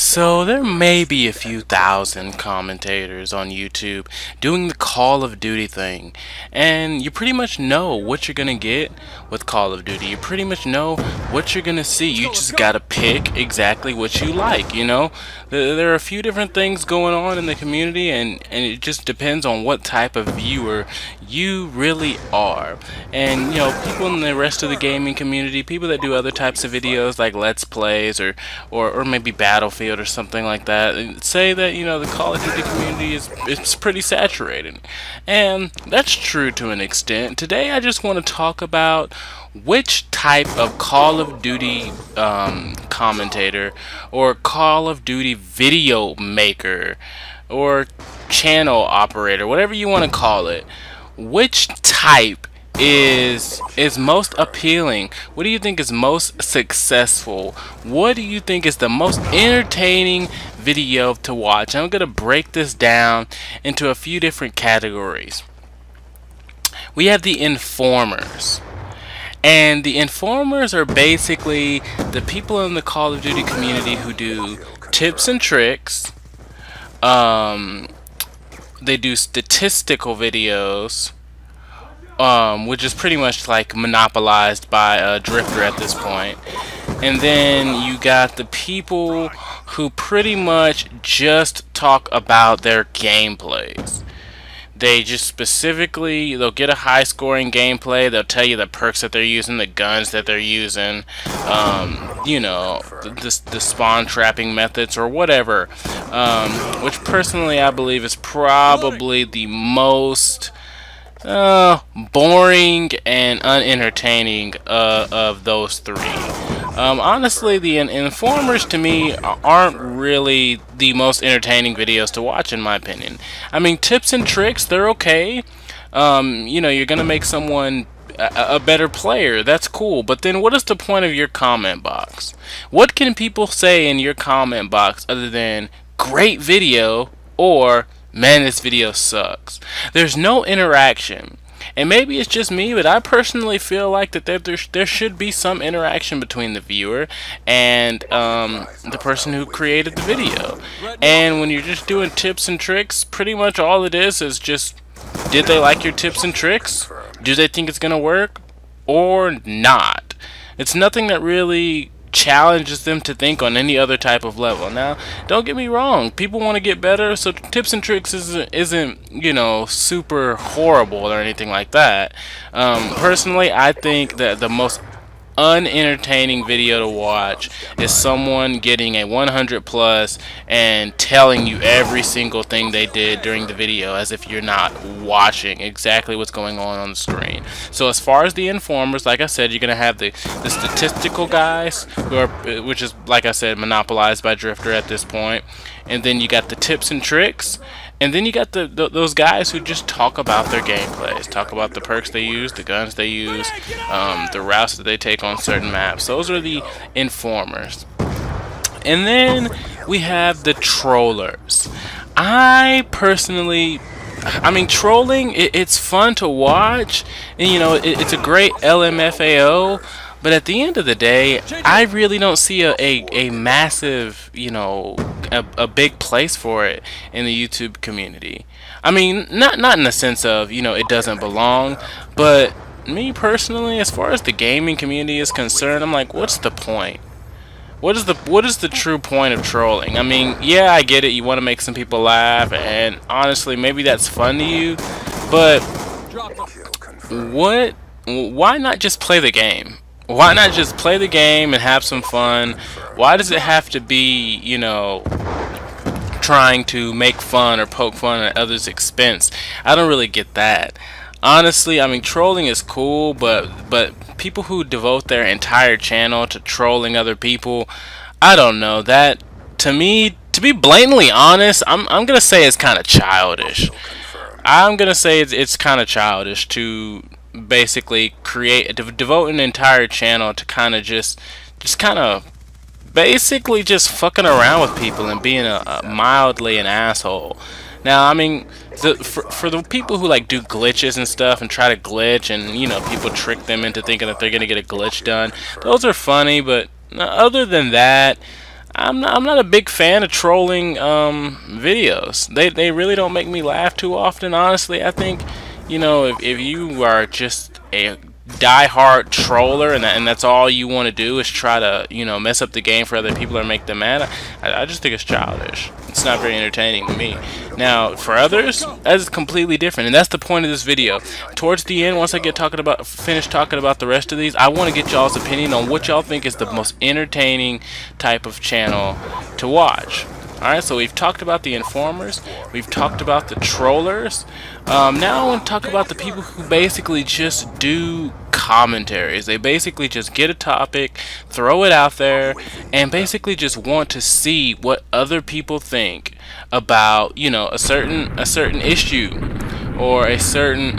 So there may be a few thousand commentators on YouTube doing the Call of Duty thing, and you pretty much know what you're gonna get with Call of Duty. You pretty much know what you're gonna see. You just gotta pick exactly what you like, you know? There are a few different things going on in the community, and it just depends on what type of viewer you really are. And you know, people in the rest of the gaming community, people that do other types of videos like Let's Plays or maybe Battlefield or something like that, say that, you know, the Call of Duty community is pretty saturated, and that's true to an extent. Today I just want to talk about which type of Call of Duty commentator or Call of Duty video maker or channel operator, whatever you want to call it, which type is most appealing. What do you think is most successful? What do you think is the most entertaining video to watch? I'm gonna break this down into a few different categories. We have the informers, and the informers are basically the people in the Call of Duty community who do tips and tricks. They do statistical videos, which is pretty much like monopolized by Drifter at this point. And then you got the people who pretty much just talk about their gameplays. They just specifically, they'll get a high scoring gameplay, they'll tell you the perks that they're using, the guns that they're using, you know, the spawn trapping methods or whatever, which personally I believe is probably the most boring and unentertaining of those three. Honestly, the informers to me aren't really the most entertaining videos to watch, in my opinion. I mean, tips and tricks, they're okay. You know, you're gonna make someone a better player, that's cool, but then what is the point of your comment box? What can people say in your comment box other than great video or man, this video sucks? There's no interaction. And maybe it's just me, but I personally feel like that there should be some interaction between the viewer and the person who created the video. And when you're just doing tips and tricks, pretty much all it is just, did they like your tips and tricks? Do they think it's gonna work or not? It's nothing that really challenges them to think on any other type of level. Now, don't get me wrong, people want to get better, so tips and tricks isn't, you know, super horrible or anything like that. Personally, I think that the most unentertaining video to watch is someone getting a 100 plus and telling you every single thing they did during the video as if you're not watching exactly what's going on the screen. So as far as the informers, like I said, you're gonna have the statistical guys who are, which is, like I said, monopolized by Drifter at this point, and then you got the tips and tricks, and then you got those guys who just talk about their gameplays, talk about the perks they use, the guns they use, the routes that they take on certain maps. Those are the informers. And then we have the trollers. I personally, I mean, trolling, it's fun to watch, and you know, it's a great LMFAO. But at the end of the day, I really don't see a massive, you know, a big place for it in the YouTube community. I mean, not in the sense of, you know, it doesn't belong, but me personally, as far as the gaming community is concerned, I'm like, what's the point? What is the true point of trolling? I mean, yeah, I get it, you want to make some people laugh, and honestly, maybe that's fun to you, but why not just play the game? Why not just play the game and have some fun? Why does it have to be, you know, trying to make fun or poke fun at others' expense? I don't really get that. Honestly, I mean, trolling is cool, but people who devote their entire channel to trolling other people, I don't know. That, to me, to be blatantly honest, I'm gonna say it's kind of childish. I'm gonna say it's kind of childish to basically devote an entire channel to kind of just kind of basically just fucking around with people and being mildly an asshole. Now, I mean, for the people who like do glitches and stuff and try to glitch, and you know, people trick them into thinking that they're gonna get a glitch done, those are funny, but other than that, I'm not a big fan of trolling videos. They really don't make me laugh too often. Honestly, I think, you know, if you are just a die-hard troller and that's all you want to do is try to, you know, mess up the game for other people or make them mad, I just think it's childish. It's not very entertaining to me. Now, for others, that's completely different, and that's the point of this video. Towards the end, once I get finished talking about the rest of these, I want to get y'all's opinion on what y'all think is the most entertaining type of channel to watch. Alright, so we've talked about the informers, we've talked about the trollers. Now I want to talk about the people who basically just do commentaries. They basically just get a topic, throw it out there, and basically just want to see what other people think about, you know, a certain issue or a certain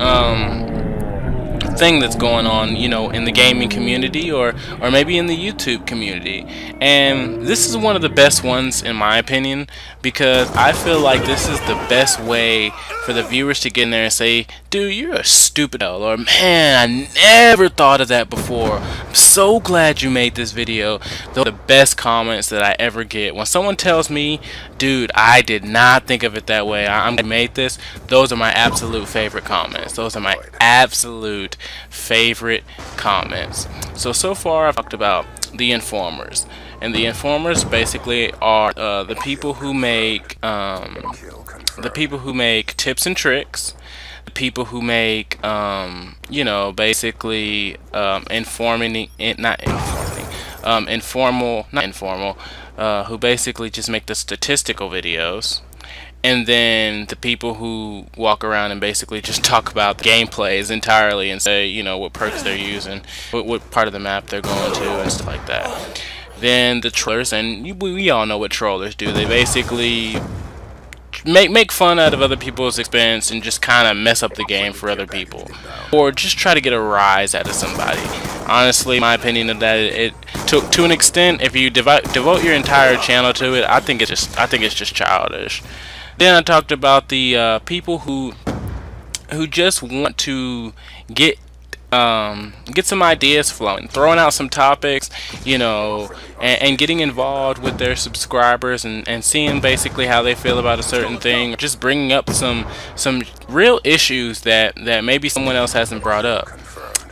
thing that's going on, you know, in the gaming community or maybe in the YouTube community. And this is one of the best ones in my opinion, because I feel like this is the best way for the viewers to get in there and say, dude, you're a stupid hell, or man, I never thought of that before. I'm so glad you made this video. Those are the best comments that I ever get. When someone tells me, dude, I did not think of it that way, I'm glad you made this, those are my absolute favorite comments. Those are my absolute favorite comments. So far I've talked about the informers, and the informers basically are the people who make tips and tricks, the people who make you know, basically who basically just make the statistical videos. And then the people who walk around and basically just talk about the gameplays entirely and say, you know, what perks they're using, what part of the map they're going to, and stuff like that. Then the trollers, and we all know what trollers do. They basically make fun out of other people's expense and just kind of mess up the game for other people, or just try to get a rise out of somebody. Honestly, my opinion of that, it took to an extent. If you devote your entire channel to it, I think it's just childish. Then I talked about the people who just want to get some ideas flowing, throwing out some topics, you know, and getting involved with their subscribers and seeing basically how they feel about a certain thing, or just bringing up some real issues that maybe someone else hasn't brought up.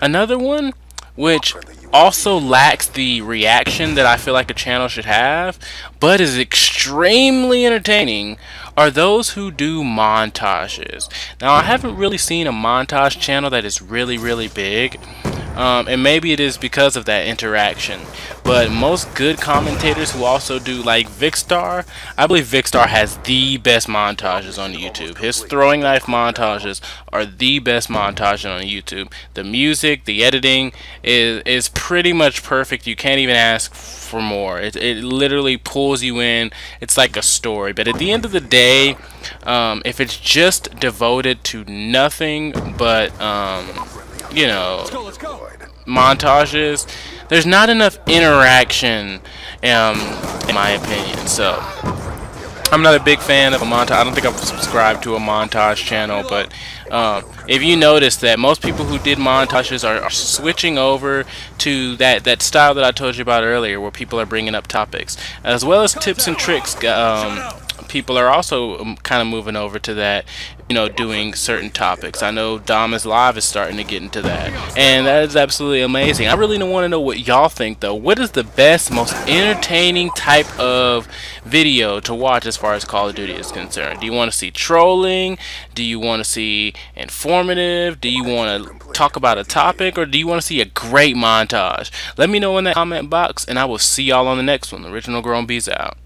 Another one, which also lacks the reaction that I feel like a channel should have, but is extremely entertaining, are those who do montages. Now, I haven't really seen a montage channel that is really big, and maybe it is because of that interaction, but most good commentators who also do, like Vicstar, I believe Vicstar has the best montages on YouTube. His throwing knife montages are the best montage on YouTube. The music, the editing is pretty much perfect. You can't even ask for more. It literally pulls you in. It's like a story. But at the end of the day, if it's just devoted to nothing but you know, montages, there's not enough interaction, in my opinion. So I'm not a big fan of a montage. I don't think I've subscribed to a montage channel, but if you notice that most people who did montages are switching over to that style that I told you about earlier, where people are bringing up topics, as well as tips and tricks. People are also kind of moving over to that, you know, doing certain topics. I know Dom is Live is starting to get into that, and that is absolutely amazing. I really want to know what y'all think, though. What is the best, most entertaining type of video to watch as far as Call of Duty is concerned? Do you want to see trolling? Do you want to see informative? Do you want to talk about a topic, or do you want to see a great montage? Let me know in that comment box, and I will see y'all on the next one. Original Grown Bees out.